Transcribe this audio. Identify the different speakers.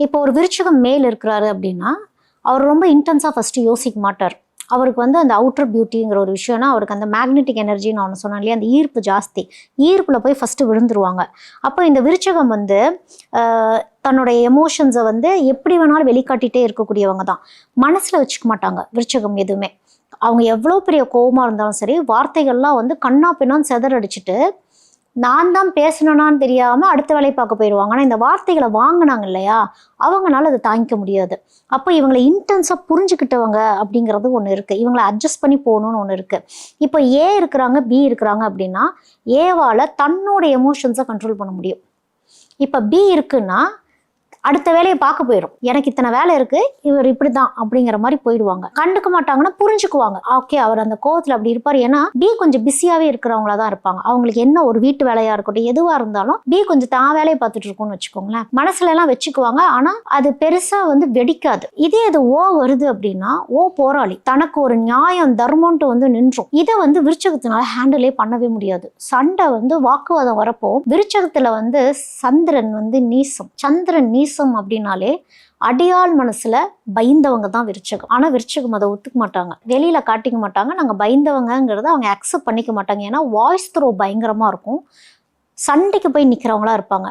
Speaker 1: இப்போ ஒரு விருச்சிகம் மேல் இருக்கிறாரு அப்படின்னா அவர் ரொம்ப இன்டென்ஸாக ஃபஸ்ட்டு யோசிக்க மாட்டார். அவருக்கு வந்து அந்த அவுட்டர் பியூட்டிங்கிற ஒரு விஷயம்னா அவருக்கு அந்த மேக்னெட்டிக் எனர்ஜின்னு ஒன்று சொன்னேன் இல்லையா, அந்த ஈர்ப்பு ஜாஸ்தி. ஈர்ப்பில் போய் ஃபஸ்ட்டு விழுந்துருவாங்க. அப்போ இந்த விருச்சகம் வந்து தன்னுடைய எமோஷன்ஸை வந்து எப்படி வேணாலும் வெளிக்காட்டிகிட்டே இருக்கக்கூடியவங்க தான். மனசில் வச்சுக்க மாட்டாங்க விருச்சகம் எதுவுமே. அவங்க எவ்வளோ பெரிய கோபமாக இருந்தாலும் சரி, வார்த்தைகள்லாம் வந்து கண்ணா பின்னான்னு செதறடிச்சிட்டு நான் தான் பேசணும்னான்னு தெரியாமல் அடுத்த வேலையை பார்க்க போயிடுவாங்க. ஆனால் இந்த வார்த்தைகளை வாங்கினாங்க இல்லையா, அவங்களால அதை தாங்கிக்க முடியாது. அப்போ இவங்களை இன்டென்ஸாக புரிஞ்சுக்கிட்டவங்க அப்படிங்கிறது ஒன்று இருக்குது. இவங்களை அட்ஜஸ்ட் பண்ணி போகணுன்னு ஒன்று இருக்குது. இப்போ ஏ இருக்கிறாங்க, பி இருக்கிறாங்க அப்படின்னா ஏவால் தன்னோட எமோஷன்ஸை கண்ட்ரோல் பண்ண முடியும். இப்போ பி இருக்குன்னா அடுத்த வேலையை பார்க்க போயிடும். எனக்கு இத்தனை வேலை இருக்கு, இவர் இப்படிதான் அப்படிங்கிற மாதிரி போயிடுவாங்க. கண்டுக்க மாட்டாங்கன்னா புரிஞ்சுக்குவாங்க. ஓகே, அவர் அந்த கோவத்தில் அப்படி இருப்பார். ஏன்னா பி கொஞ்சம் பிஸியாவே இருக்கிறவங்களா தான் இருப்பாங்க. அவங்களுக்கு என்ன ஒரு வீட்டு வேலையா இருக்கட்டும், எதுவா இருந்தாலும் பி கொஞ்சம் தான் வேலையை பார்த்துட்டு இருக்கும்னு வச்சுக்கோங்களேன். மனசுல எல்லாம் வச்சுக்குவாங்க. ஆனா அது பெருசா வந்து வெடிக்காது. இதே அது ஓ வருது அப்படின்னா ஓ போராளி, தனக்கு ஒரு நியாயம் தர்மம்ட்டு வந்து நின்றும். இதை வந்து விருச்சகத்தினால ஹேண்டிலே பண்ணவே முடியாது. சண்டை வந்து வாக்குவாதம் வரப்போ விருச்சகத்துல வந்து சந்திரன் வந்து நீசம். சந்திரன் நீசம் அப்படின்னாலே அடியாள் மனசுல பயந்தவங்க தான் விருச்சகம். ஆனா விருச்சகம் அதை ஒத்துக்க மாட்டாங்க, வெளியில காட்டிக்க மாட்டாங்க. நாங்க பயந்தவங்கிறத அவங்க அக்செப்ட் பண்ணிக்க மாட்டாங்க. ஏன்னா வாய்ஸ் த்ரோ பயங்கரமா இருக்கும். சண்டைக்கு போய் நிக்கிறவங்களா இருப்பாங்க.